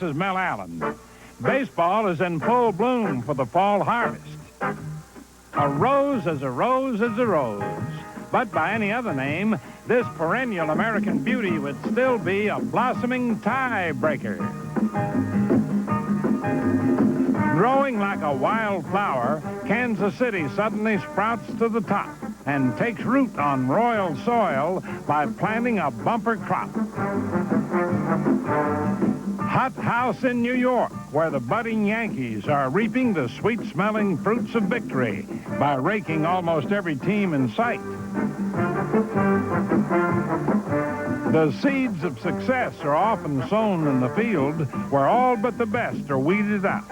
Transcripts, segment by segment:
This is Mel Allen. Baseball is in full bloom for the fall harvest. A rose is a rose is a rose. But by any other name, this perennial American beauty would still be a blossoming tiebreaker. Growing like a wild flower, Kansas City suddenly sprouts to the top and takes root on royal soil by planting a bumper crop. Hot house in New York, where the budding Yankees are reaping the sweet-smelling fruits of victory by raking almost every team in sight. The seeds of success are often sown in the field where all but the best are weeded out.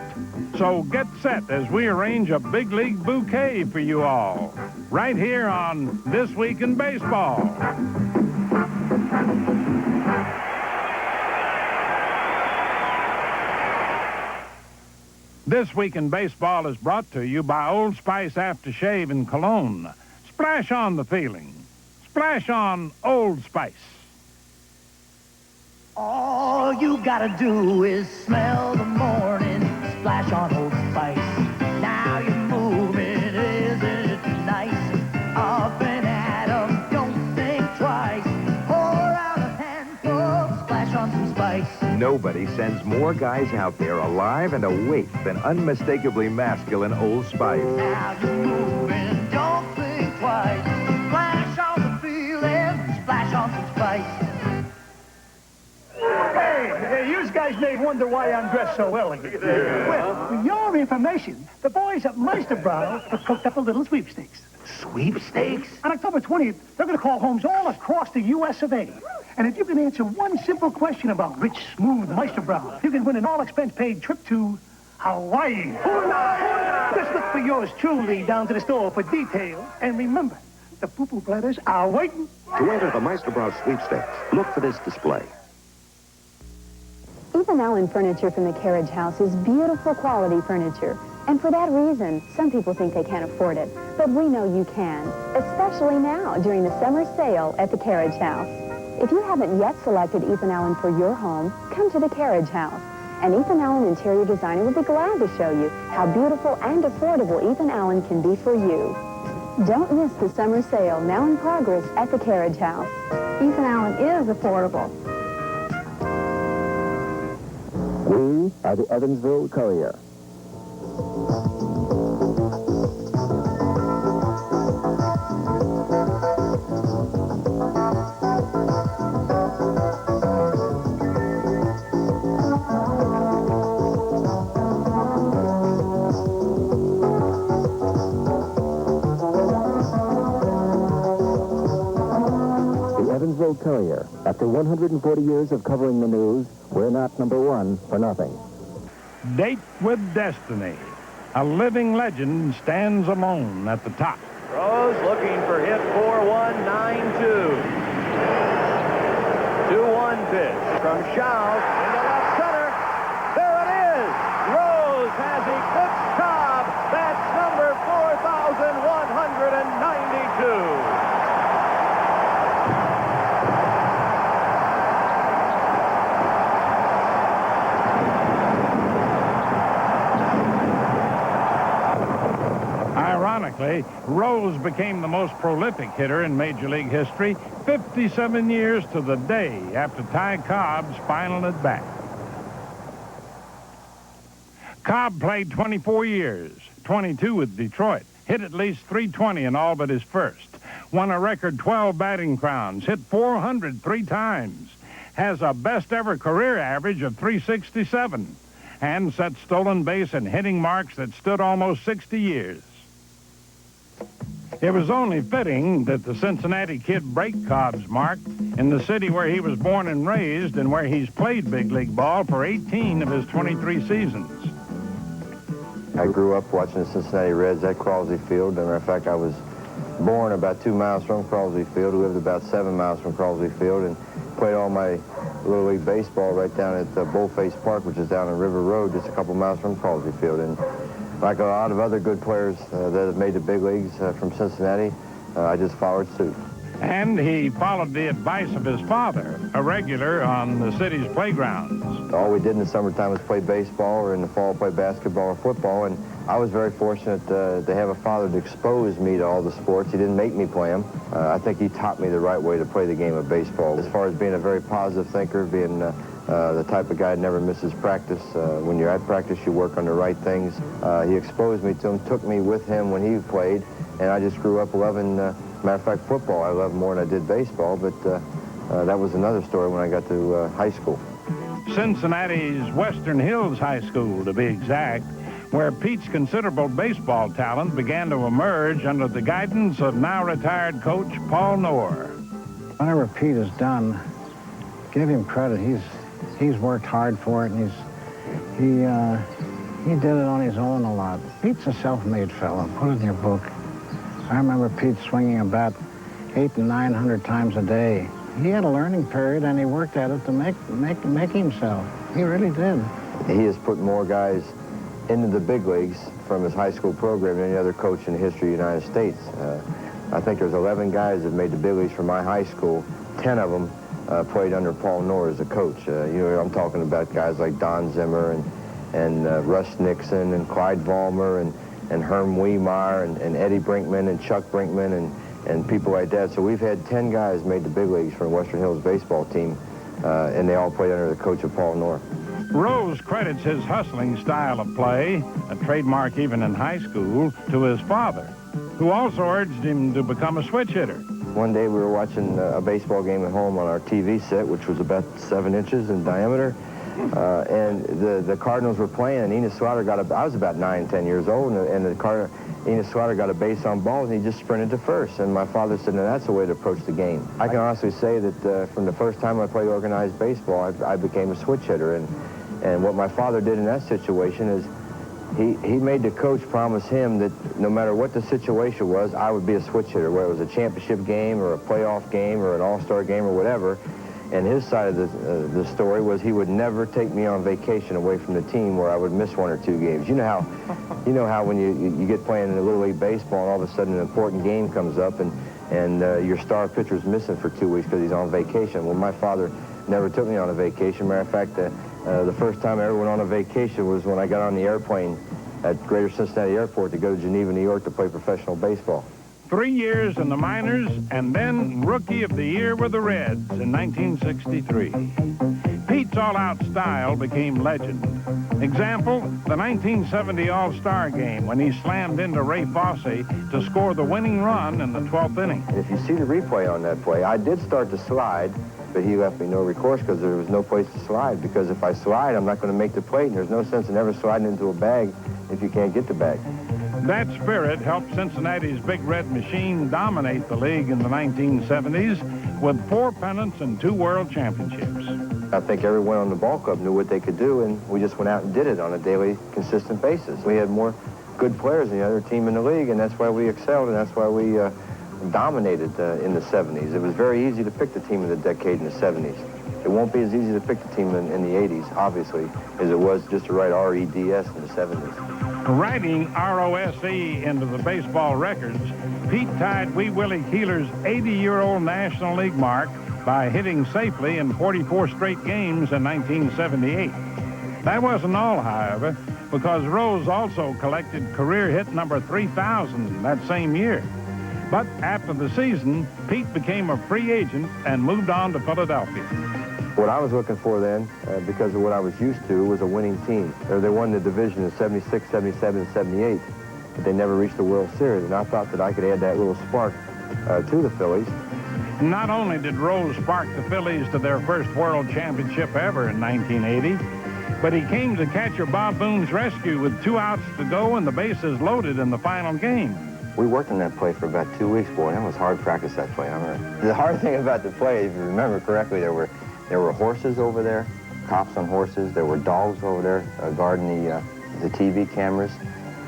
So get set as we arrange a big league bouquet for you all, right here on This Week in Baseball. This Week in Baseball is brought to you by Old Spice Aftershave and Cologne. Splash on the feeling. Splash on Old Spice. All you gotta do is smell the morning, splash on Old Spice. Now you're moving, isn't it nice? Up and at 'em, don't think twice. Pour out a handful, splash on some spice. Nobody sends more guys out there alive and awake than unmistakably masculine Old Spice. Now you're moving, don't think twice. Splash on the feeling, splash on some spice. Hey, you guys may wonder why I'm dressed so elegant. Well, for your information, the boys at Meisterbrow have cooked up a little sweepstakes. Sweepstakes? On October 20th, they're going to call homes all across the U.S. of A. And if you can answer one simple question about rich, smooth Meisterbrow, you can win an all-expense-paid trip to Hawaii. Just look for yours truly down to the store for details. And remember, the poo-poo platters are waiting. To enter the Meisterbrow sweepstakes, look for this display. Ethan Allen furniture from the Carriage House is beautiful quality furniture. And for that reason, some people think they can't afford it. But we know you can, especially now during the summer sale at the Carriage House. If you haven't yet selected Ethan Allen for your home, come to the Carriage House. And Ethan Allen Interior Designer will be glad to show you how beautiful and affordable Ethan Allen can be for you. Don't miss the summer sale now in progress at the Carriage House. Ethan Allen is affordable. We are the Evansville Courier. The Evansville Courier. After 140 years of covering the news, we're not number one for nothing. Date with destiny. A living legend stands alone at the top. Rose looking for hit 4-1-9-2. 2-1 pitch from Shaw into left center. There it is. Rose has eclipsed Cobb. That's number 4,192. Ironically, Rose became the most prolific hitter in Major League history 57 years to the day after Ty Cobb's final at bat. Cobb played 24 years, 22 with Detroit, hit at least .320 in all but his first, won a record 12 batting crowns, hit .400 3 times, has a best-ever career average of .367, and set stolen base and hitting marks that stood almost 60 years. It was only fitting that the Cincinnati Kid break Cobb's mark in the city where he was born and raised and where he's played big league ball for 18 of his 23 seasons. I grew up watching the Cincinnati Reds at Crosley Field. As a matter of fact, I was born about 2 miles from Crosley Field, lived about 7 miles from Crosley Field, and played all my Little League baseball right down at Bullface Park, which is down on River Road, just a couple miles from Crosley Field. And like a lot of other good players that have made the big leagues from Cincinnati, I just followed suit. And he followed the advice of his father, a regular on the city's playgrounds. All we did in the summertime was play baseball, or in the fall play basketball or football, and I was very fortunate to have a father to expose me to all the sports. He didn't make me play them. I think he taught me the right way to play the game of baseball. As far as being a very positive thinker, being the type of guy that never misses practice. When you're at practice, you work on the right things. He exposed me to him, took me with him when he played, and I just grew up loving, matter of fact, football. I loved more than I did baseball, but that was another story when I got to high school. Cincinnati's Western Hills High School, to be exact, where Pete's considerable baseball talent began to emerge under the guidance of now-retired coach Paul Knorr. Whatever Pete has done, give him credit. He's worked hard for it, and he did it on his own a lot. Pete's a self-made fellow. Put it in your book. I remember Pete swinging a bat 800 and 900 times a day. He had a learning period, and he worked at it to make himself. He really did. He has put more guys into the big leagues from his high school program than any other coach in the history of the United States. I think there's 11 guys that made the big leagues from my high school. 10 of them played under Paul Knorr as a coach. I'm talking about guys like Don Zimmer and Russ Nixon and Clyde Vollmer and Herm Wiemeyer and Eddie Brinkman and Chuck Brinkman and people like that. So we've had 10 guys made the big leagues from Western Hills baseball team, and they all played under the coach of Paul Knorr. Rose credits his hustling style of play, a trademark even in high school, to his father, who also urged him to become a switch hitter. One day we were watching a baseball game at home on our TV set, which was about 7 inches in diameter, and the Cardinals were playing, and Enos Slaughter I was about 9, 10 years old, and Enos Slaughter got a base on balls, and he just sprinted to first. And my father said, "No, that's the way to approach the game." I can honestly say that from the first time I played organized baseball, I became a switch hitter. And what my father did in that situation is he made the coach promise him that no matter what the situation was, I would be a switch hitter, whether it was a championship game or a playoff game or an all-star game or whatever. And his side of the story was he would never take me on vacation away from the team where I would miss 1 or 2 games. You know how when you get playing in the Little League baseball and all of a sudden an important game comes up and your star pitcher's missing for 2 weeks because he's on vacation. Well, my father never took me on a vacation. Matter of fact, the first time I ever went on a vacation was when I got on the airplane at Greater Cincinnati Airport to go to Geneva, New York to play professional baseball. 3 years in the minors, and then Rookie of the Year with the Reds in 1963. Pete's all-out style became legend. Example, the 1970 All-Star Game when he slammed into Ray Fosse to score the winning run in the 12th inning. If you see the replay on that play, I did start to slide, but he left me no recourse because there was no place to slide. Because if I slide, I'm not going to make the plate, and there's no sense in ever sliding into a bag if you can't get the bag. That spirit helped Cincinnati's Big Red Machine dominate the league in the 1970s with 4 pennants and 2 world championships. I think everyone on the ball club knew what they could do, and we just went out and did it on a daily, consistent basis. We had more good players than the other team in the league, and that's why we excelled, and that's why we dominated in the 70s. It was very easy to pick the team of the decade in the 70s. It won't be as easy to pick the team in the 80s, obviously, as it was just to write R-E-D-S in the 70s. Writing R-O-S-E into the baseball records, Pete tied Wee Willie Keeler's 80-year-old National League mark by hitting safely in 44 straight games in 1978. That wasn't all, however, because Rose also collected career hit number 3,000 that same year. But after the season, Pete became a free agent and moved on to Philadelphia. What I was looking for then, because of what I was used to, was a winning team. They won the division in 76, 77, and 78, but they never reached the World Series, and I thought that I could add that little spark to the Phillies. Not only did Rose spark the Phillies to their first world championship ever in 1980, but he came to catcher Bob Boone's rescue with 2 outs to go and the bases loaded in the final game. We worked on that play for about 2 weeks, boy. That was hard practice, that play. The hard thing about the play, if you remember correctly, there were horses over there, cops on horses. There were dogs over there guarding the TV cameras.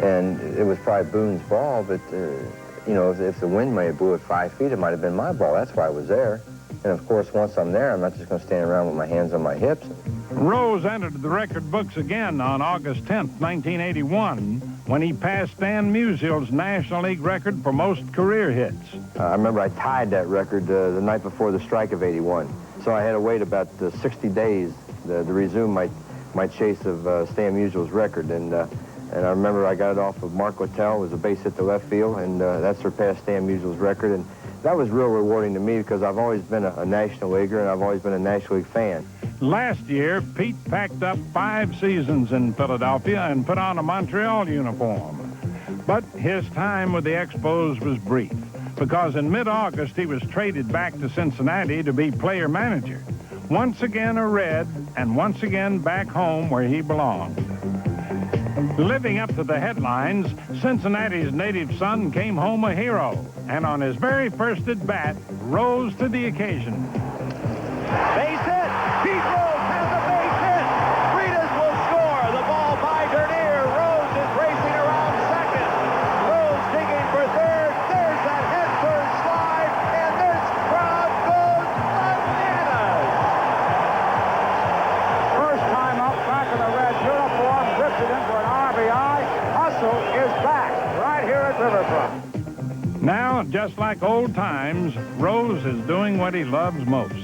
And it was probably Boone's ball, but, if the wind may have blew it 5 feet, it might have been my ball. That's why I was there. And, of course, once I'm there, I'm not just going to stand around with my hands on my hips. Rose entered the record books again on August 10th, 1981, when he passed Stan Musial's National League record for most career hits. I remember I tied that record the night before the strike of '81. So I had to wait about 60 days to resume my chase of Stan Musial's record. And I remember I got it off of Mark Littell. It was a base hit to left field, and that surpassed Stan Musial's record. And that was real rewarding to me because I've always been a National Leaguer, and I've always been a National League fan. Last year, Pete packed up 5 seasons in Philadelphia and put on a Montreal uniform. But his time with the Expos was brief, because in mid-August he was traded back to Cincinnati to be player manager. Once again a Red, and once again back home where he belonged. Living up to the headlines, Cincinnati's native son came home a hero, and on his very first at-bat, rose to the occasion. Base hit. Pete Rose has a base hit. Freitas will score. The ball by Dernier. Rose is racing around second. Rose digging for third. There's that head-first slide, and this crowd goes bananas. First time up, back in the red uniform, drifted into an RBI. Hustle is back right here at Riverfront. Now, just like old times, Rose is doing what he loves most,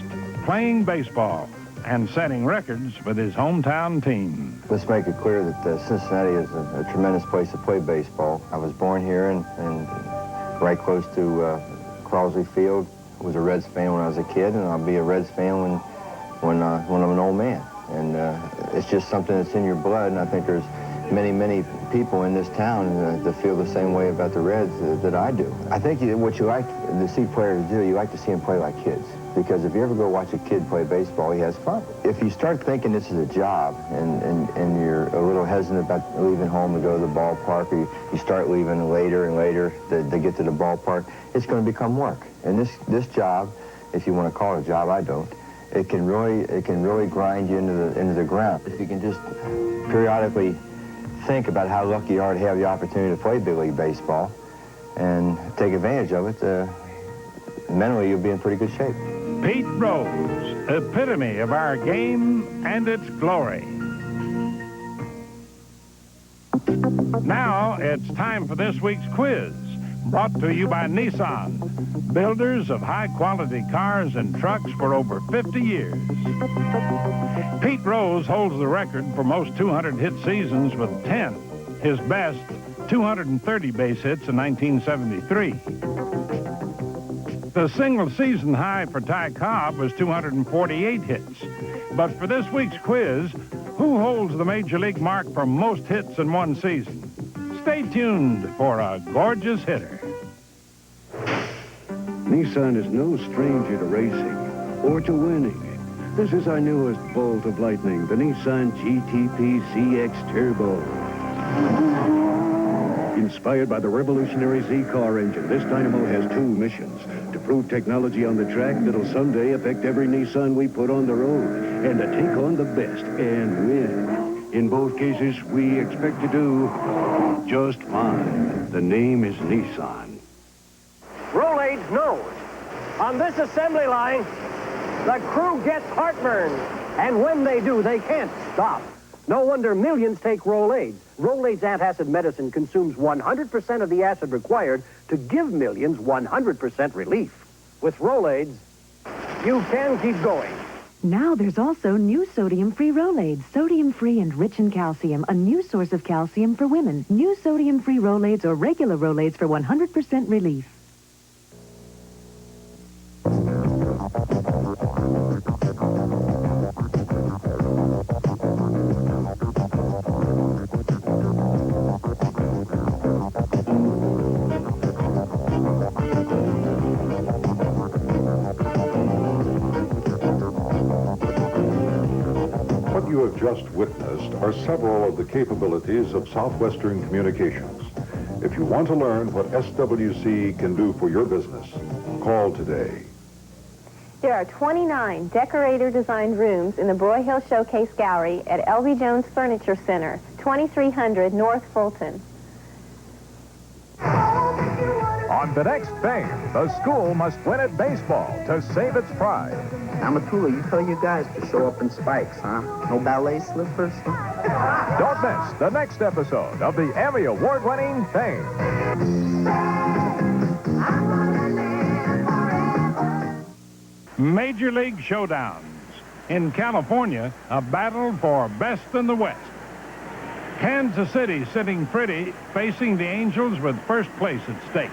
playing baseball and setting records with his hometown team. Let's make it clear that Cincinnati is a tremendous place to play baseball. I was born here and right close to Crosley Field. I was a Reds fan when I was a kid, and I'll be a Reds fan when I'm an old man. And it's just something that's in your blood, and I think there's many people in this town that feel the same way about the Reds that I do. I think what you like to see players do, you like to see them play like kids. Because if you ever go watch a kid play baseball, he has fun. If you start thinking this is a job and you're a little hesitant about leaving home to go to the ballpark, or you start leaving later and later to get to the ballpark, it's going to become work. And this job, if you want to call it a job, I don't, it can really grind you into the ground. If you can just periodically think about how lucky you are to have the opportunity to play big league baseball and take advantage of it, mentally you'll be in pretty good shape. Pete Rose, epitome of our game and its glory. Now it's time for this week's quiz, brought to you by Nissan, builders of high-quality cars and trucks for over 50 years. Pete Rose holds the record for most 200-hit seasons with 10. His best, 230 base hits in 1973. The single-season high for Ty Cobb was 248 hits. But for this week's quiz, who holds the Major League mark for most hits in one season? Stay tuned for a gorgeous hitter. Nissan is no stranger to racing or to winning. This is our newest bolt of lightning, the Nissan GTP CX Turbo. Inspired by the revolutionary Z-Car engine, this dynamo has 2 missions: to prove technology on the track that'll someday affect every Nissan we put on the road, and to take on the best and win. In both cases, we expect to do just fine. The name is Nissan. Rolaids knows. On this assembly line, the crew gets heartburn. And when they do, they can't stop. No wonder millions take Rolaids. Rolaids antacid medicine consumes 100% of the acid required to give millions 100% relief. With Rolaids, you can keep going. Now there's also new sodium-free Rolaids. Sodium-free and rich in calcium, a new source of calcium for women. New sodium-free Rolaids or regular Rolaids for 100% relief. What you have just witnessed are several of the capabilities of Southwestern Communications. If you want to learn what SWC can do for your business, call today. There are 29 decorator-designed rooms in the Broyhill Showcase Gallery at L.B. Jones Furniture Center, 2300 North Fulton. On the next thing, the school must win at baseball to save its pride. Amatula, you tell your guys to show up in spikes, huh? No ballet slippers? Don't miss the next episode of the Emmy Award-winning Fame. Major League Showdowns. In California, a battle for best in the West. Kansas City sitting pretty, facing the Angels with first place at stake.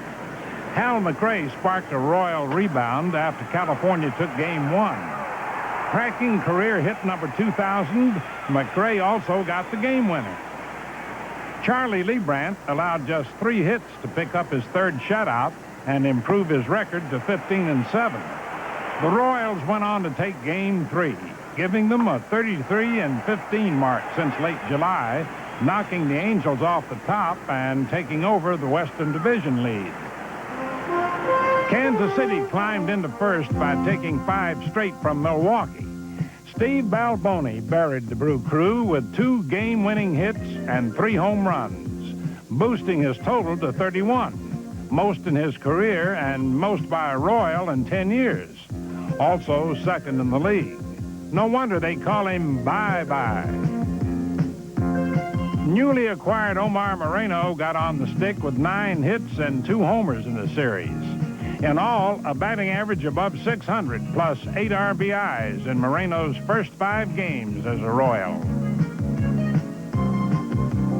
Hal McRae sparked a royal rebound after California took Game 1. Cracking career hit number 2,000, McRae also got the game winner. Charlie Leibrandt allowed just 3 hits to pick up his third shutout and improve his record to 15-7. The Royals went on to take Game 3, giving them a 33-15 mark since late July, knocking the Angels off the top and taking over the Western Division lead. Kansas City climbed into first by taking 5 straight from Milwaukee. Steve Balboni buried the Brew Crew with 2 game-winning hits and 3 home runs, boosting his total to 31, most in his career and most by a Royal in 10 years. Also second in the league. No wonder they call him Bye-Bye. Newly acquired Omar Moreno got on the stick with 9 hits and 2 homers in the series. In all, a batting average above 600 plus 8 RBIs in Moreno's first 5 games as a Royal.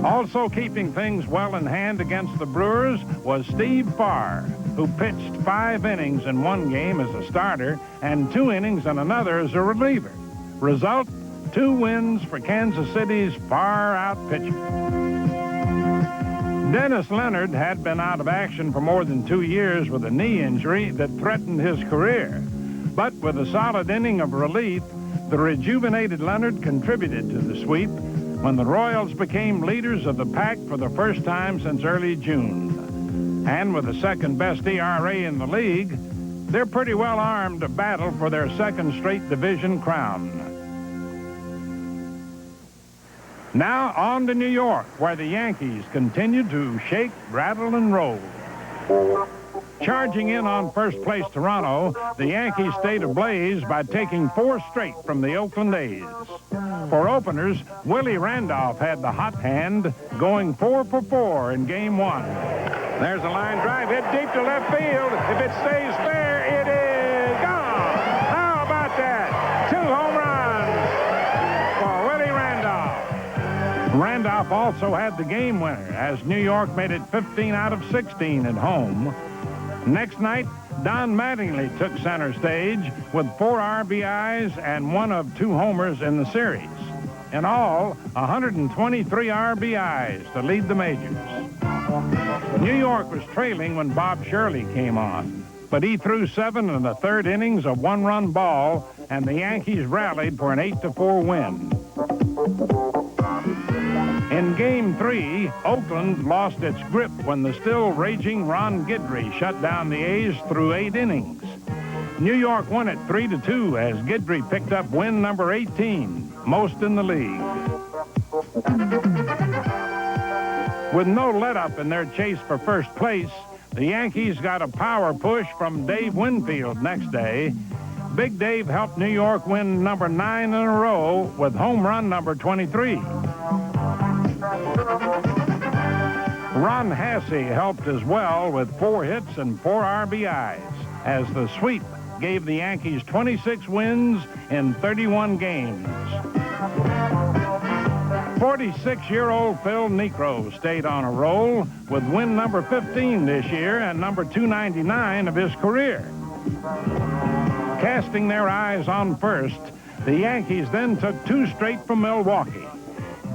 Also keeping things well in hand against the Brewers was Steve Farr, who pitched 5 innings in 1 game as a starter and 2 innings in another as a reliever. Result, 2 wins for Kansas City's far-out pitcher. Dennis Leonard had been out of action for more than 2 years with a knee injury that threatened his career. But with a solid inning of relief, the rejuvenated Leonard contributed to the sweep when the Royals became leaders of the pack for the first time since early June. And with the second-best ERA in the league, they're pretty well armed to battle for their second straight division crown. Now on to New York, where the Yankees continue to shake, rattle, and roll. Charging in on first place Toronto, the Yankees stayed ablaze by taking 4 straight from the Oakland A's. For openers, Willie Randolph had the hot hand, going 4 for 4 in Game 1. There's a line drive hit deep to left field. If it stays fair, it is gone. How about that? 2 home runs for Willie Randolph. Randolph also had the game winner as New York made it 15 out of 16 at home. Next night, Don Mattingly took center stage with 4 RBIs and 1 of 2 homers in the series. In all, 123 RBIs to lead the majors. New York was trailing when Bob Shirley came on, but he threw 7 in the 3rd innings of 1-run ball, and the Yankees rallied for an 8-4 win. In Game 3, Oakland lost its grip when the still raging Ron Guidry shut down the A's through 8 innings. New York won it 3-2 as Guidry picked up win number 18, most in the league. With no let-up in their chase for first place, the Yankees got a power push from Dave Winfield next day. Big Dave helped New York win number 9 in a row with home run number 23. Ron Hasse helped as well with 4 hits and 4 RBIs as the sweep gave the Yankees 26 wins in 31 games. 46-year-old Phil Niekro stayed on a roll with win number 15 this year and number 299 of his career. Casting their eyes on first, the Yankees then took 2 straight from Milwaukee.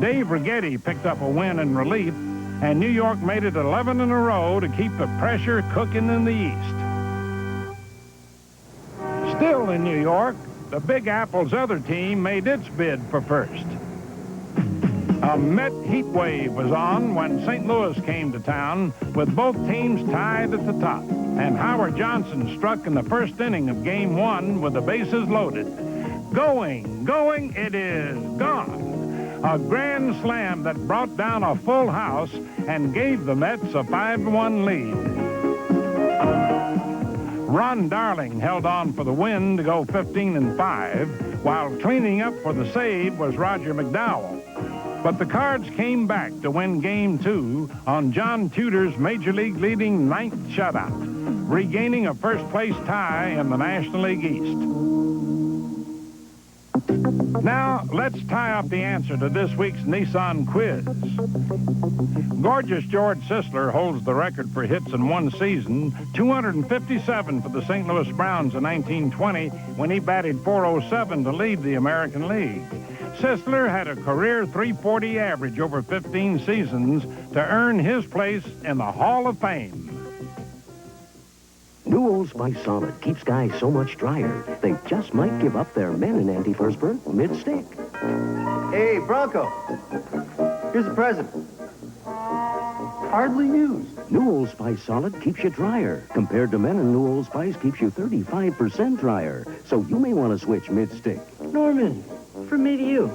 Dave Righetti picked up a win in relief, and New York made it 11 in a row to keep the pressure cooking in the East. Still in New York, the Big Apple's other team made its bid for first. A Met heat wave was on when St. Louis came to town, with both teams tied at the top. And Howard Johnson struck in the first inning of Game 1 with the bases loaded. Going, it is gone. A grand slam that brought down a full house and gave the Mets a 5-1 lead. Ron Darling held on for the win to go 15-5, while cleaning up for the save was Roger McDowell. But the Cards came back to win Game 2 on John Tudor's Major League leading 9th shutout, regaining a first-place tie in the National League East. Now, let's tie up the answer to this week's Nissan quiz. Gorgeous George Sisler holds the record for hits in one season, 257 for the St. Louis Browns in 1920, when he batted .407 to lead the American League. Sisler had a career .340 average over 15 seasons to earn his place in the Hall of Fame. New Old Spice Solid keeps guys so much drier, they just might give up their men in antiperspirant mid-stick. Hey, Bronco. Here's a present. Hardly used. New Old Spice Solid keeps you drier. Compared to men, and New Old Spice keeps you 35% drier. So you may want to switch mid-stick. Norman, from me to you.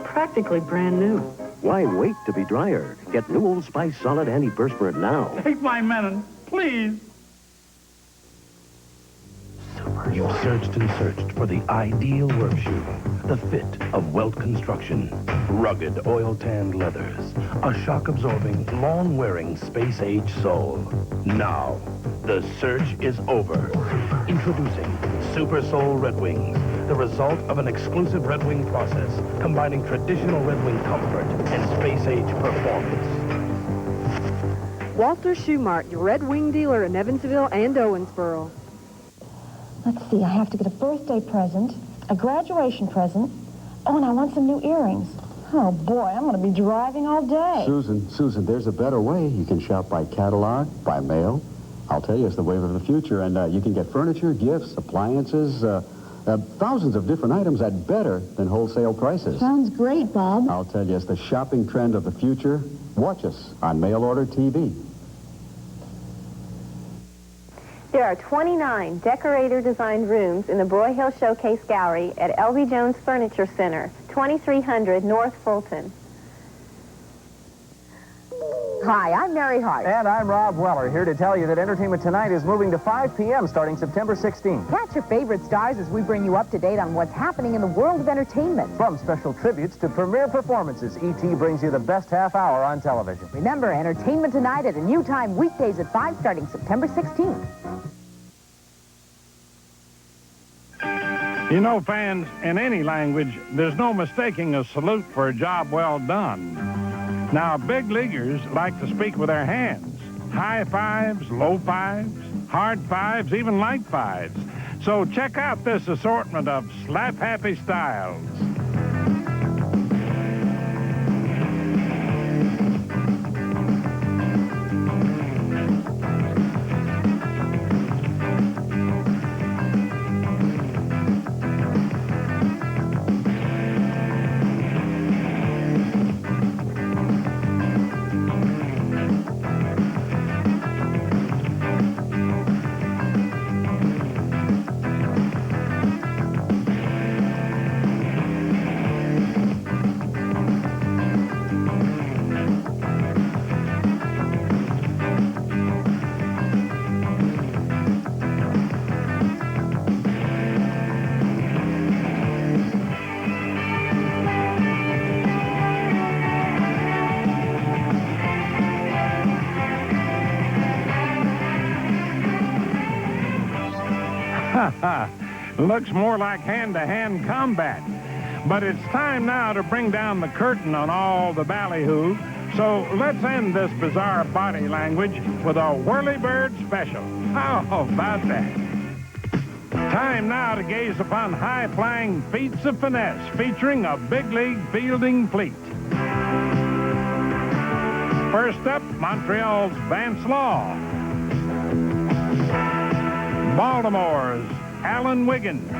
Practically brand new. Why wait to be drier? Get New Old Spice Solid Antiperspirant now. Take my Menon, please. You searched and searched for the ideal work shoe, the fit of Welt Construction, rugged oil-tanned leathers, a shock-absorbing, long-wearing space-age sole. Now, the search is over. Introducing Super Sole Red Wings, the result of an exclusive Red Wing process, combining traditional Red Wing comfort and space-age performance. Walter Shoemart, your Red Wing dealer in Evansville and Owensboro. Let's see, I have to get a birthday present, a graduation present. Oh, and I want some new earrings. Oh, boy, I'm going to be driving all day. Susan, there's a better way. You can shop by catalog, by mail. I'll tell you, it's the wave of the future, and you can get furniture, gifts, appliances, thousands of different items at better than wholesale prices. Sounds great, Bob. I'll tell you, it's the shopping trend of the future. Watch us on Mail Order TV. There are 29 decorator-designed rooms in the Broyhill Showcase Gallery at L.B. Jones Furniture Center, 2300 North Fulton. Hi, I'm Mary Hart. And I'm Rob Weller, here to tell you that Entertainment Tonight is moving to 5 p.m. starting September 16th. Catch your favorite stars as we bring you up to date on what's happening in the world of entertainment. From special tributes to premiere performances, E.T. brings you the best half hour on television. Remember, Entertainment Tonight at a new time, weekdays at 5 starting September 16th. You know, fans, in any language, there's no mistaking a salute for a job well done. Now, big leaguers like to speak with their hands. High fives, low fives, hard fives, even light fives. So check out this assortment of slap-happy styles. Looks more like hand-to-hand combat. But it's time now to bring down the curtain on all the ballyhoo. So let's end this bizarre body language with a whirly-bird special. How about that? Time now to gaze upon high-flying feats of finesse featuring a big-league fielding fleet. First up, Montreal's Vance Law. Baltimore's Alan Wiggins.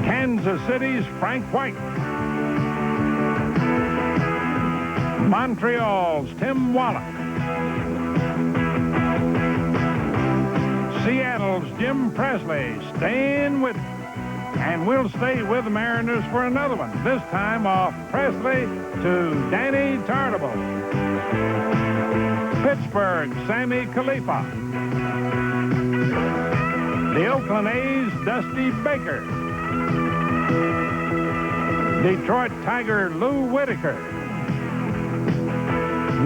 Kansas City's Frank White. Montreal's Tim Wallach. Seattle's Jim Presley staying with me. And we'll stay with the Mariners for another one, this time off Presley to Danny Tartable. Pittsburgh, Sammy Khalifa. The Oakland A's, Dusty Baker. Detroit Tiger, Lou Whitaker.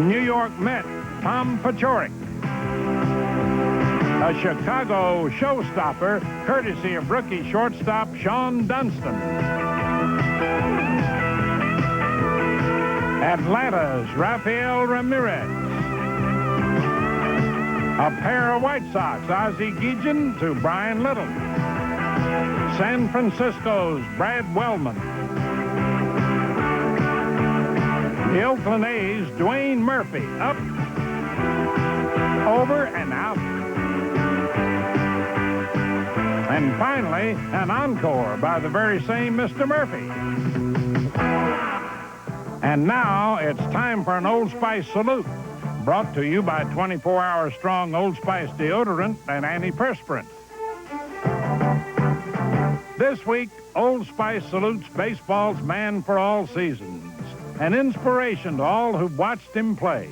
New York Met, Tom Paciorek. A Chicago showstopper, courtesy of rookie shortstop Sean Dunston. Atlanta's Rafael Ramirez. A pair of White Sox, Ozzie Guillen to Brian Little. San Francisco's Brad Wellman. The Oakland A's, Dwayne Murphy, up, over, and out. And finally, an encore by the very same Mr. Murphy. And now it's time for an Old Spice salute, brought to you by 24-hour strong Old Spice deodorant and antiperspirant. This week, Old Spice salutes baseball's man for all seasons, an inspiration to all who've watched him play.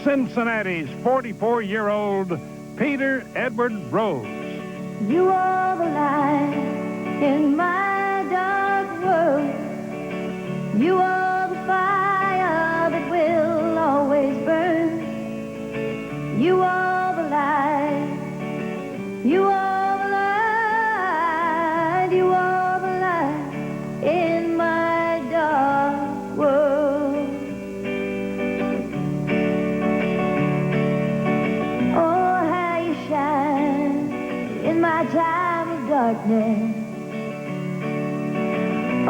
Cincinnati's 44-year-old Peter Edward Rose. You are the light in my dark world. You are the fire that will always burn. You are the light. You are the light. You are the light in my dark world. Oh, how you shine in my time of darkness.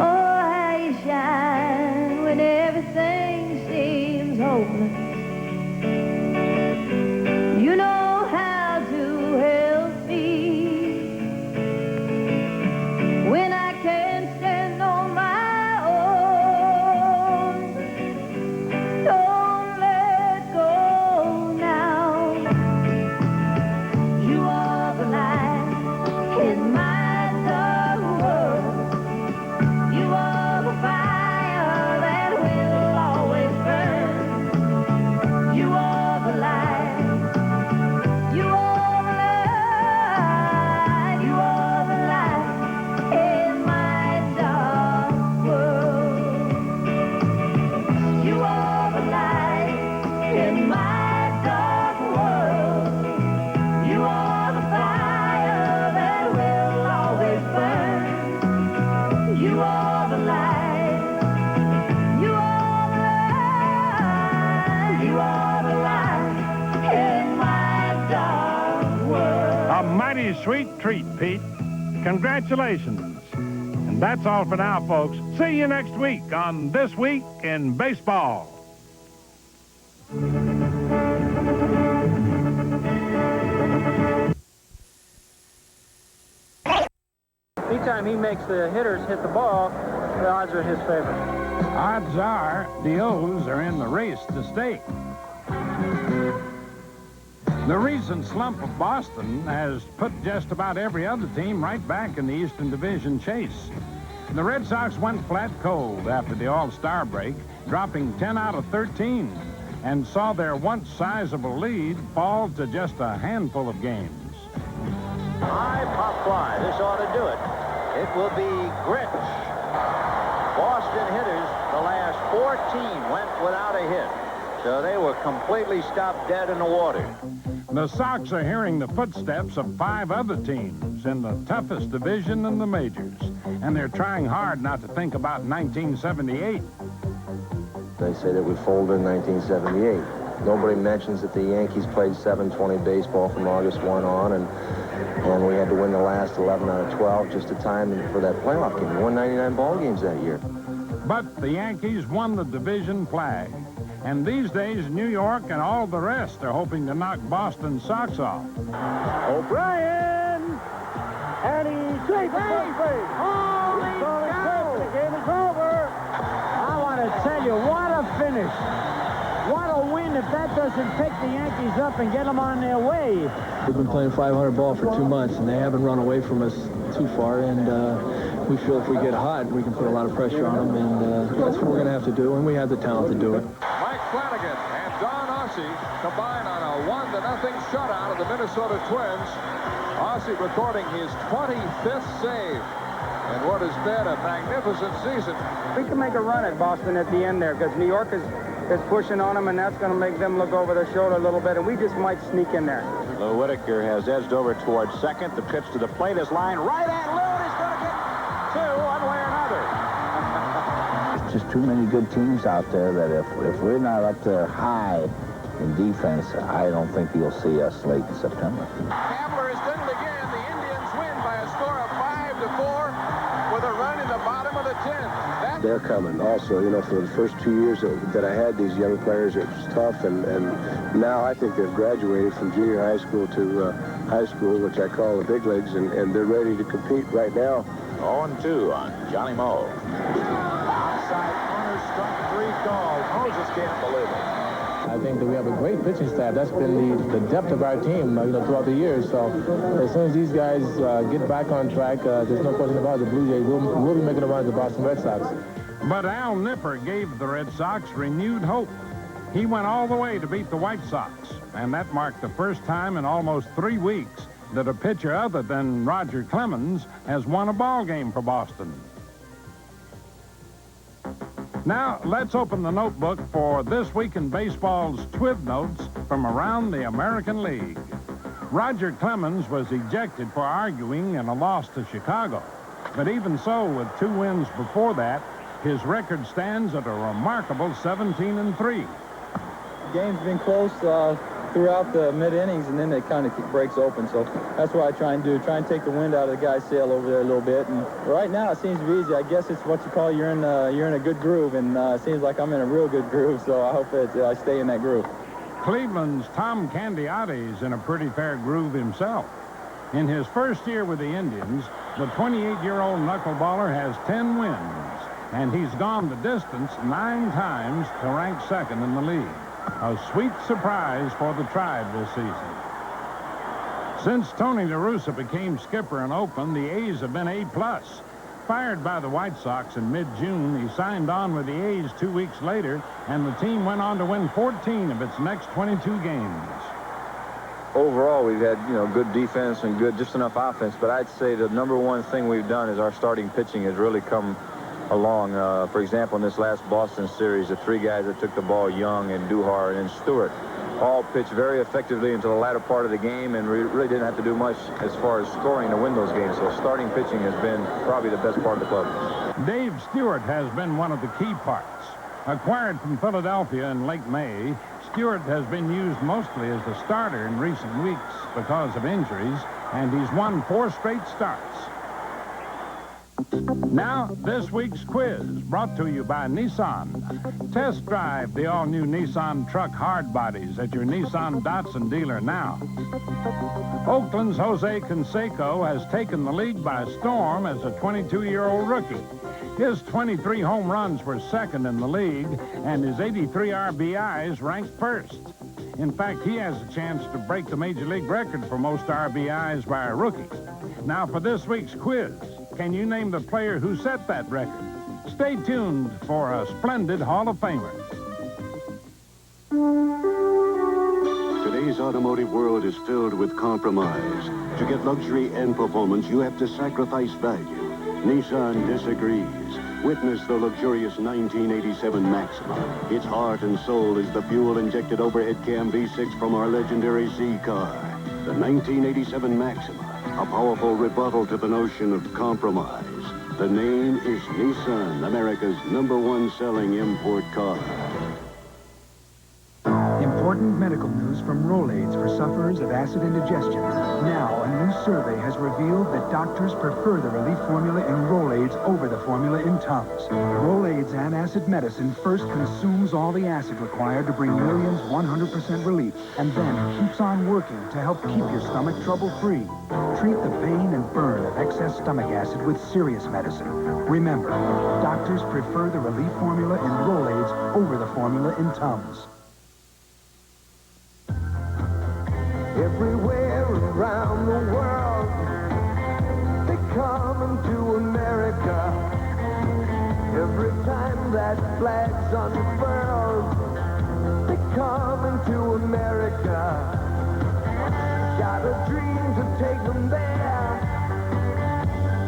Oh, how you shine when everything seems hopeless. You know how to help me when I can't stand on my own. Don't let go now. You are the light in my dark world. You are the fire that will always burn. You are the light. You are the light. You are the light in my dark world. You are the light in my dark world. You are the fire that will always burn. You are the light. You are the light. You are the light in my dark world. A mighty sweet treat, Pete. Congratulations. And that's all for now, folks. See you next week on This Week in Baseball. Anytime he makes the hitters hit the ball, the odds are in his favor. Odds are the O's are in the race to stay. The recent slump of Boston has put just about every other team right back in the Eastern Division chase. The Red Sox went flat cold after the All-Star break, dropping 10 out of 13, and saw their once sizable lead fall to just a handful of games. High pop fly. This ought to do it. It will be Grinch. Boston hitters, the last 14 went without a hit. So they were completely stopped dead in the water. The Sox are hearing the footsteps of 5 other teams in the toughest division in the majors, and they're trying hard not to think about 1978. They say that we folded in 1978. Nobody mentions that the Yankees played 7-20 baseball from August 1 on, and we had to win the last 11 out of 12 just to time for that playoff game. We won 99 ball games that year. But the Yankees won the division flag. And these days, New York and all the rest are hoping to knock Boston's socks off. O'Brien! And he's safe at first base. Holy cow! The game is over. I want to tell you, what a finish. What a win if that doesn't pick the Yankees up and get them on their way. We've been playing 500 ball for 2 months, and they haven't run away from us too far, and we feel if we get hot, we can put a lot of pressure on them, and that's what we're going to have to do, and we have the talent to do it. Mike Flanagan and Don Ossie combine on a 1-0 shutout of the Minnesota Twins Rossi recording his 25th save in what has been a magnificent season. We can make a run at Boston at the end there because New York is pushing on them, and that's going to make them look over their shoulder a little bit, and we just might sneak in there. Lou Whitaker has edged over towards second. The pitch to the plate is lined right at Lou, and he's going to get two one way or another. There's just too many good teams out there that if we're not up there high in defense, I don't think you'll see us late in September. Gambler has done it again. The Indians win by a score of 5-4 with a run in the bottom of the 10th. They're coming also, you know, for the first 2 years that I had these young players, it was tough, and now I think they've graduated from junior high school to high school, which I call the big leagues, and they're ready to compete right now. 0-2 on Johnny Moe. Outside corner, struck 3 called. Moses can't believe it. I think that we have a great pitching staff. That's been the depth of our team, throughout the years. So as soon as these guys get back on track, there's no question about it. The Blue Jays will be making a run at the Boston Red Sox. But Al Nipper gave the Red Sox renewed hope. He went all the way to beat the White Sox, and that marked the first time in almost 3 weeks that a pitcher other than Roger Clemens has won a ball game for Boston. Now, let's open the notebook for This Week in Baseball's TWIB notes from around the American League. Roger Clemens was ejected for arguing in a loss to Chicago. But even so, with 2 wins before that, his record stands at a remarkable 17-3. The game's been close throughout the mid-innings, and then it kind of breaks open. So that's what I try and do, try and take the wind out of the guy's sail over there a little bit. And right now it seems to be easy. I guess it's what you call you're in a good groove, and it seems like I'm in a real good groove. So I hope that I stay in that groove. Cleveland's Tom Candiotti is in a pretty fair groove himself. In his first year with the Indians, the 28-year-old knuckleballer has 10 wins, and he's gone the distance 9 times to rank second in the league. A sweet surprise for the Tribe this season. Since Tony La Russa became skipper in Oakland, the A's have been A+. Fired by the White Sox in mid-June, he signed on with the A's 2 weeks later, and the team went on to win 14 of its next 22 games. Overall, we've had, good defense and just enough offense, but I'd say the number one thing we've done is our starting pitching has really come along. For example, in this last Boston series, the 3 guys that took the ball, Young and Duhar and Stewart, all pitched very effectively until the latter part of the game, and we really didn't have to do much as far as scoring to win those games. So starting pitching has been probably the best part of the club. Dave Stewart has been one of the key parts. Acquired from Philadelphia in late May, Stewart has been used mostly as the starter in recent weeks because of injuries, and he's won 4 straight starts. Now, this week's quiz, brought to you by Nissan. Test drive the all-new Nissan truck hard bodies at your Nissan Datsun dealer now. Oakland's Jose Canseco has taken the league by storm as a 22-year-old rookie. His 23 home runs were second in the league, and his 83 RBIs ranked first. In fact, he has a chance to break the Major League record for most RBIs by a rookie. Now, for this week's quiz, can you name the player who set that record? Stay tuned for a splendid Hall of Famer. Today's automotive world is filled with compromise. To get luxury and performance, you have to sacrifice value. Nissan disagrees. Witness the luxurious 1987 Maxima. Its heart and soul is the fuel-injected overhead cam V6 from our legendary Z car. The 1987 Maxima, a powerful rebuttal to the notion of compromise. The name is Nissan, America's #1 selling import car. Important medical news from Rolaids for sufferers of acid indigestion. Now, a new survey has revealed that doctors prefer the relief formula in Rolaids over the formula in Tums. Rolaids antacid medicine first consumes all the acid required to bring millions 100% relief, and then keeps on working to help keep your stomach trouble-free. Treat the pain and burn of excess stomach acid with serious medicine. Remember, doctors prefer the relief formula in Rolaids over the formula in Tums. Everywhere around the world, they come into America. Every time that flag's unfurled, they come into America. Got a dream to take them there.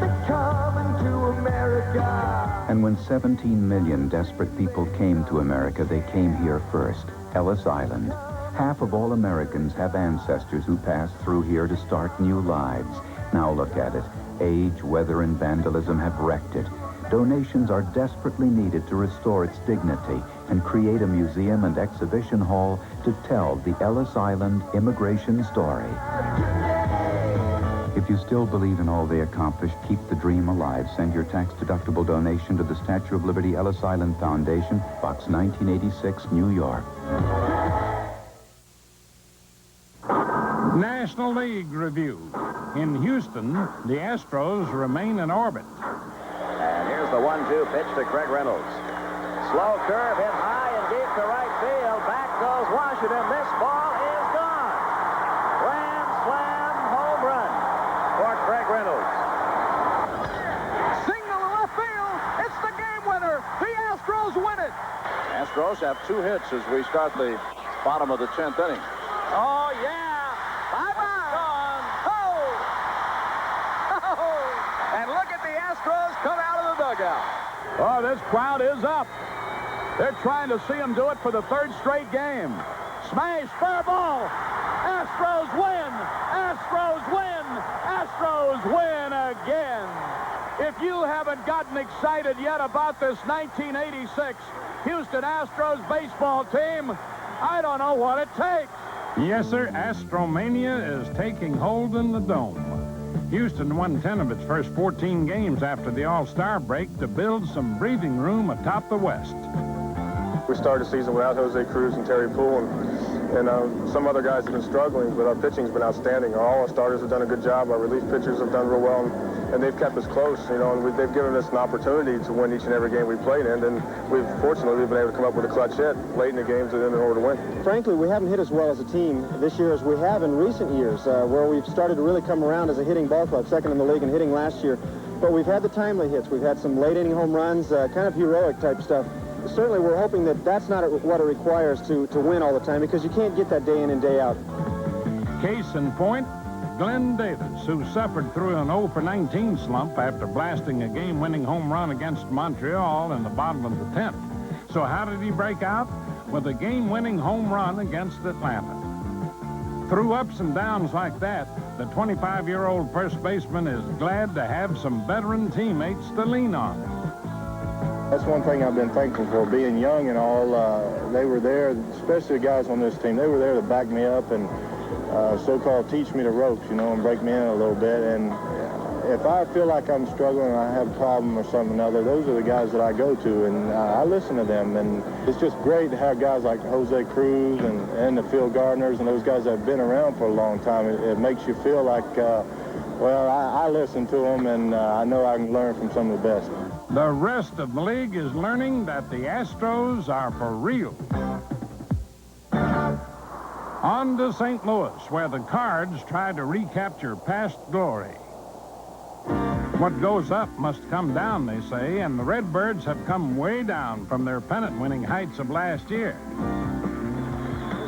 They're coming to America. And when 17 million desperate people came to America, they came here first, Ellis Island. Half of all Americans have ancestors who passed through here to start new lives. Now look at it. Age, weather, and vandalism have wrecked it. Donations are desperately needed to restore its dignity and create a museum and exhibition hall to tell the Ellis Island immigration story. If you still believe in all they accomplished, keep the dream alive. Send your tax-deductible donation to the Statue of Liberty Ellis Island Foundation, Box 1986, New York. National League Review. In Houston, the Astros remain in orbit. And here's the 1-2 pitch to Craig Reynolds. Slow curve hit high and deep to right field. Back goes Washington. This ball is gone. Grand slam home run for Craig Reynolds. Signal to left field. It's the game winner. The Astros win it. Astros have 2 hits as we start the bottom of the 10th inning. Oh, yeah. Bye-bye. Oh. And look at the Astros come out of the dugout. Oh, this crowd is up. They're trying to see him do it for the 3rd straight game. Smash, fair ball. Astros win. Astros win. Astros win again. If you haven't gotten excited yet about this 1986 Houston Astros baseball team, I don't know what it takes. Yes, sir, Astromania is taking hold in the dome. Houston won 10 of its first 14 games after the All-Star break to build some breathing room atop the West. We started the season without Jose Cruz and Terry Poole, and some other guys have been struggling, but our pitching's been outstanding. All our starters have done a good job. Our relief pitchers have done real well, and they've kept us close, you know, and they've given us an opportunity to win each and every game we played in, and fortunately, we've been able to come up with a clutch hit late in the games in order to win. Frankly, we haven't hit as well as a team this year as we have in recent years, where we've started to really come around as a hitting ball club, second in the league in hitting last year. But we've had the timely hits. We've had some late-inning home runs, kind of heroic type stuff. Certainly, we're hoping that that's not what it requires to win all the time, because you can't get that day in and day out. Case in point, Glenn Davis, who suffered through an 0-for-19 slump after blasting a game-winning home run against Montreal in the bottom of the 10th. So how did he break out? With a game-winning home run against Atlanta. Through ups and downs like that, the 25-year-old first baseman is glad to have some veteran teammates to lean on. That's one thing I've been thankful for, being young and all. They were there, especially the guys on this team. They were there to back me up and so-called teach me the ropes, you know, and break me in a little bit. And if I feel like I'm struggling, I have a problem or something or other, those are the guys that I go to, and I listen to them. And it's just great to have guys like Jose Cruz and the Phil Gardners and those guys that have been around for a long time. It makes you feel like, well, I listen to them, and I know I can learn from some of the best. The rest of the league is learning that the Astros are for real. On to St. Louis, where the Cards try to recapture past glory. What goes up must come down, they say, and the Redbirds have come way down from their pennant-winning heights of last year.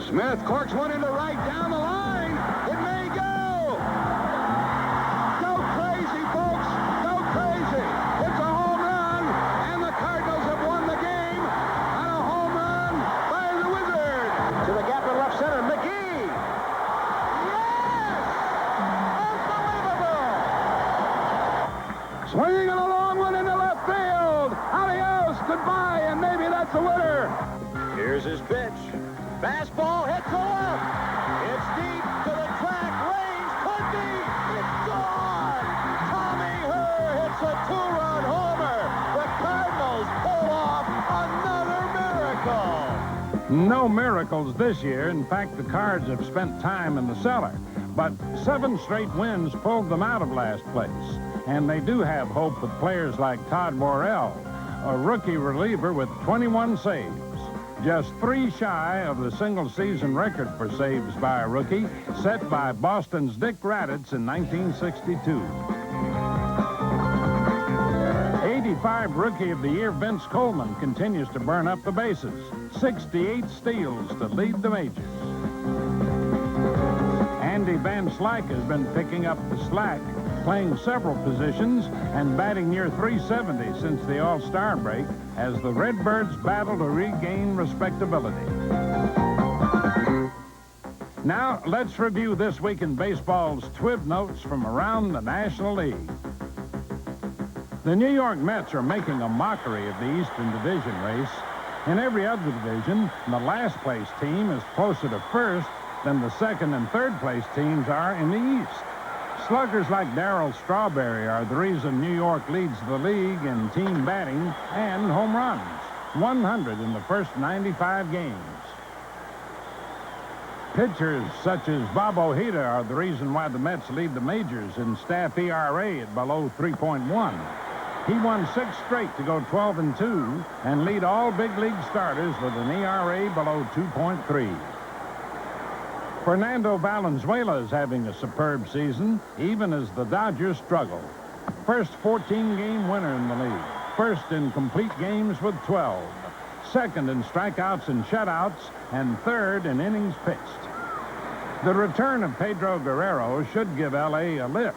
Smith corks one into right down the line. It may go. Go crazy, folks. Go crazy. It's a home run, and the Cardinals have won the game on a home run by the Wizard. To the gap in left center, McGee. Yes! Unbelievable! Swinging a long one into left field. Adios, goodbye, and maybe that's a winner. Here's his pitch. Fastball hit to left. It's deep to the track. Range could be. It's gone. Tommy Herr hits a 2-run homer. The Cardinals pull off another miracle. No miracles this year. In fact, the Cards have spent time in the cellar. But 7 straight wins pulled them out of last place. And they do have hope with players like Todd Worrell, a rookie reliever with 21 saves. Just 3 shy of the single-season record for saves by a rookie, set by Boston's Dick Raditz in 1962. 85 Rookie of the Year Vince Coleman continues to burn up the bases. 68 steals to lead the majors. And Randy Van Slyke has been picking up the slack, playing several positions and batting near .370 since the All-Star break as the Redbirds battle to regain respectability. Now, let's review this week in baseball's TWIB notes from around the National League. The New York Mets are making a mockery of the Eastern Division race. In every other division, the last-place team is closer to first than the second and third-place teams are in the East. Sluggers like Darryl Strawberry are the reason New York leads the league in team batting and home runs, 100 in the first 95 games. Pitchers such as Bob Ojeda are the reason why the Mets lead the majors in staff ERA at below 3.1. He won 6 straight to go 12-2 and lead all big league starters with an ERA below 2.3. Fernando Valenzuela is having a superb season, even as the Dodgers struggle. First 14-game winner in the league. First in complete games with 12. Second in strikeouts and shutouts, and third in innings pitched. The return of Pedro Guerrero should give L.A. a lift.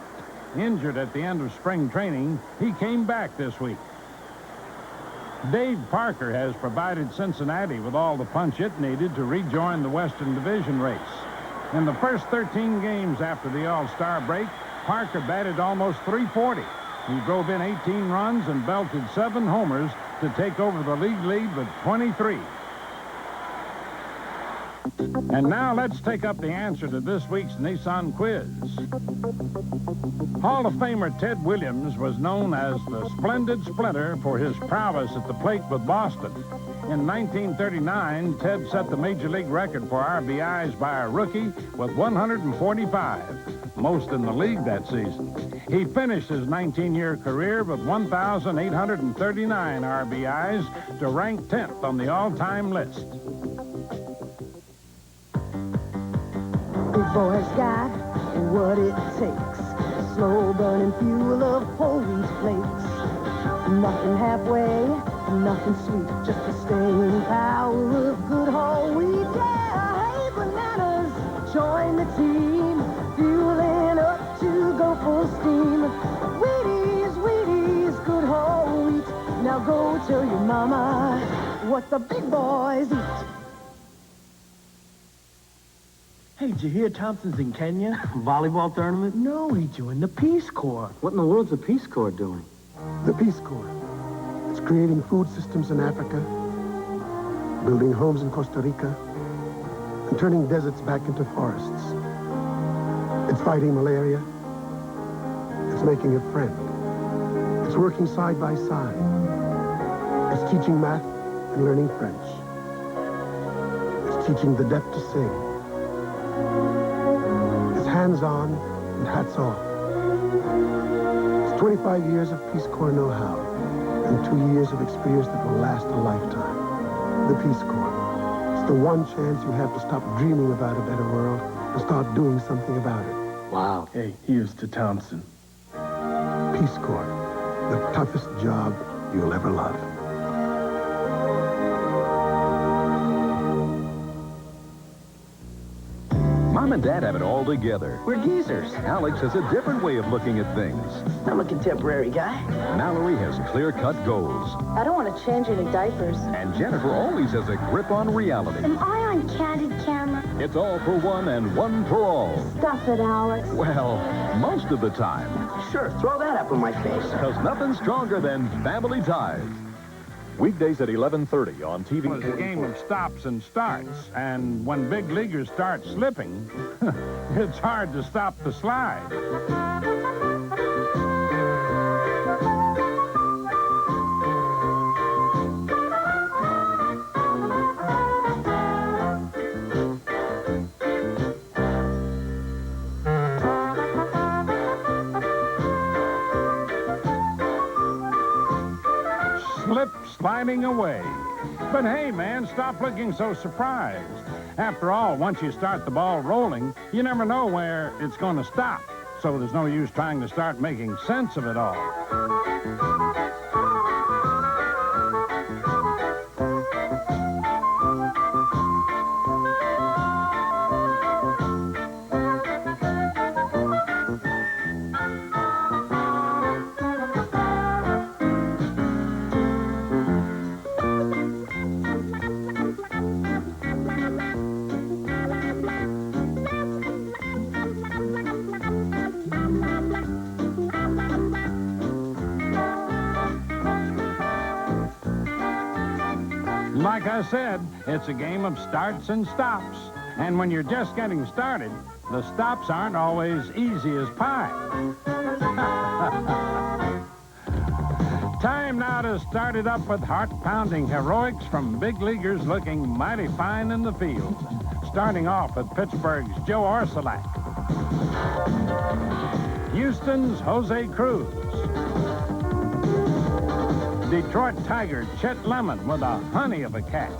Injured at the end of spring training, he came back this week. Dave Parker has provided Cincinnati with all the punch it needed to rejoin the Western Division race. In the first 13 games after the All-Star break, Parker batted almost .340. He drove in 18 runs and belted 7 homers to take over the league lead with 23. And now let's take up the answer to this week's Nissan quiz. Hall of Famer Ted Williams was known as the Splendid Splinter for his prowess at the plate with Boston. In 1939, Ted set the Major League record for RBIs by a rookie with 145, most in the league that season. He finished his 19-year career with 1,839 RBIs to rank 10th on the all-time list. Big boy's got what it takes. Slow burning fuel of whole wheat flakes. Nothing halfway, nothing sweet, just the staying power of good whole wheat. Yeah, hey bananas, join the team, fueling up to go full steam. Wheaties, Wheaties, good whole wheat. Now go tell your mama what the big boys eat. Hey, did you hear Thompson's in Kenya? Volleyball tournament? No, he joined the Peace Corps. What in the world's the Peace Corps doing? The Peace Corps. It's creating food systems in Africa, building homes in Costa Rica, and turning deserts back into forests. It's fighting malaria. It's making a friend. It's working side by side. It's teaching math and learning French. It's teaching the deaf to sing. It's hands-on and hats off. It's 25 years of Peace Corps know-how and 2 years of experience that will last a lifetime. The Peace Corps. It's the one chance you have to stop dreaming about a better world and start doing something about it. Wow. Hey, here's to Thompson. Peace Corps. The toughest job you'll ever love. Mom and Dad have it all together. We're geezers. Alex has a different way of looking at things. I'm a contemporary guy. Mallory has clear-cut goals. I don't want to change any diapers. And Jennifer always has a grip on reality. Am I on candid camera? It's all for one and one for all. Stop it, Alex. Well, most of the time. Sure, throw that up in my face. Because nothing's stronger than family ties. Weekdays at 11:30 on TV. It's a game of stops and starts, and when big leaguers start slipping, it's hard to stop the slide. Sliding away. But hey, man, stop looking so surprised. After all, once you start the ball rolling, you never know where it's going to stop. So there's no use trying to start making sense of it all. I said, it's a game of starts and stops. And when you're just getting started, the stops aren't always easy as pie. Time now to start it up with heart-pounding heroics from big leaguers looking mighty fine in the field. Starting off with Pittsburgh's Joe Orsulak. Houston's Jose Cruz. Detroit Tiger Chet Lemon with a honey of a catch.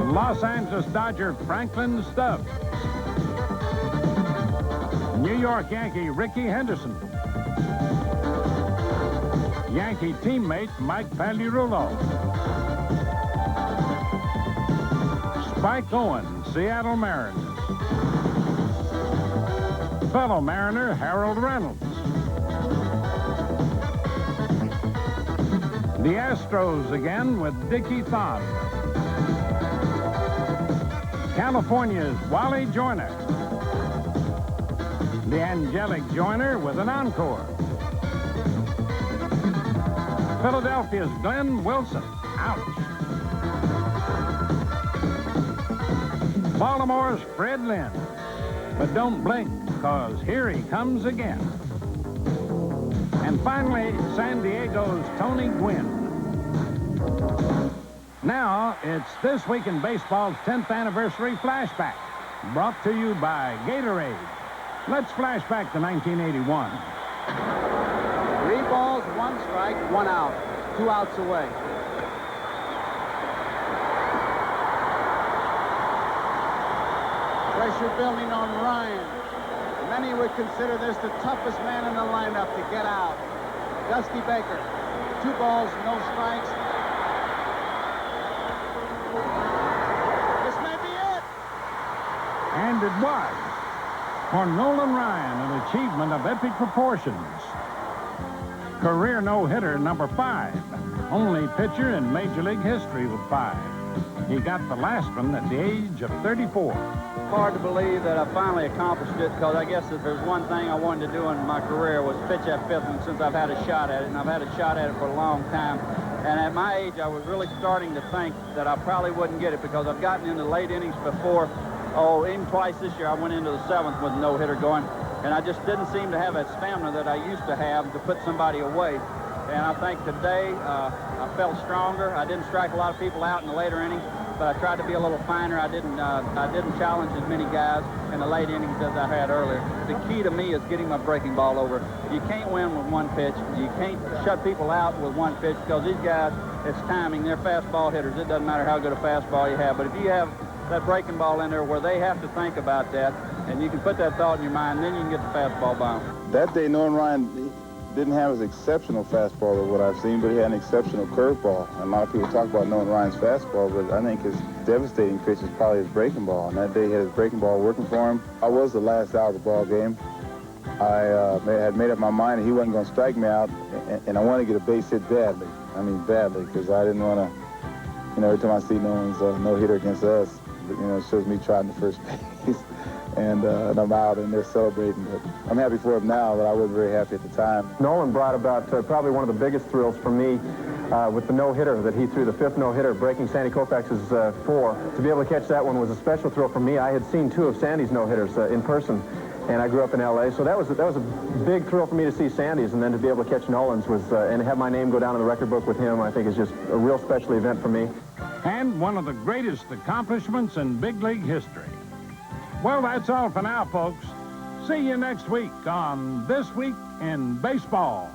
Los Angeles Dodger Franklin Stubbs. New York Yankee Ricky Henderson. Yankee teammate Mike Pagliarulo. Spike Owen, Seattle Mariners. Fellow Mariner Harold Reynolds. The Astros again with Dickie Thon. California's Wally Joyner. The angelic Joyner with an encore. Philadelphia's Glenn Wilson. Ouch. Baltimore's Fred Lynn. But don't blink, because here he comes again. And finally, San Diego's Tony Gwynn. Now, it's This Week in Baseball's 10th anniversary flashback, brought to you by Gatorade. Let's flash back to 1981. 3 balls, 1 strike, 1 out. 2 outs away. Pressure building on Ryan. Many would consider this the toughest man in the lineup to get out. Dusty Baker. 2 balls, no strikes. This may be it. And it was. For Nolan Ryan, an achievement of epic proportions. Career no-hitter number 5. Only pitcher in Major League history with 5. He got the last one at the age of 34. Hard to believe that I finally accomplished it, because I guess if there's one thing I wanted to do in my career was pitch that 5th one since I've had a shot at it, and I've had a shot at it for a long time. And at my age, I was really starting to think that I probably wouldn't get it, because I've gotten into late innings before. Oh, even twice this year I went into the 7th with a no-hitter going, and I just didn't seem to have that stamina that I used to have to put somebody away. And I think today I felt stronger. I didn't strike a lot of people out in the later innings, but I tried to be a little finer. I didn't challenge as many guys in the late innings as I had earlier. The key to me is getting my breaking ball over. You can't win with 1 pitch. You can't shut people out with 1 pitch, because these guys, it's timing. They're fastball hitters. It doesn't matter how good a fastball you have. But if you have that breaking ball in there where they have to think about that, and you can put that thought in your mind, then you can get the fastball by them. That day, Nolan Ryan didn't have his exceptional fastball of what I've seen, but he had an exceptional curveball. And a lot of people talk about Nolan Ryan's fastball, but I think his devastating pitch is probably his breaking ball. And that day he had his breaking ball working for him. I was the last out of the ball game. I had made up my mind that he wasn't going to strike me out, and I wanted to get a base hit badly. I mean, badly, because I didn't want to, every time I see Nolan's no-hitter against us, it shows me trotting to first base. And I'm out, and they're celebrating. But I'm happy for him now, but I wasn't very happy at the time. Nolan brought about probably one of the biggest thrills for me with the no-hitter that he threw, the 5th no-hitter, breaking Sandy Koufax's 4. To be able to catch that one was a special thrill for me. I had seen 2 of Sandy's no-hitters in person, and I grew up in L.A., so that was a big thrill for me to see Sandy's, and then to be able to catch Nolan's and have my name go down in the record book with him, I think is just a real special event for me. And one of the greatest accomplishments in big league history. Well, that's all for now, folks. See you next week on This Week in Baseball.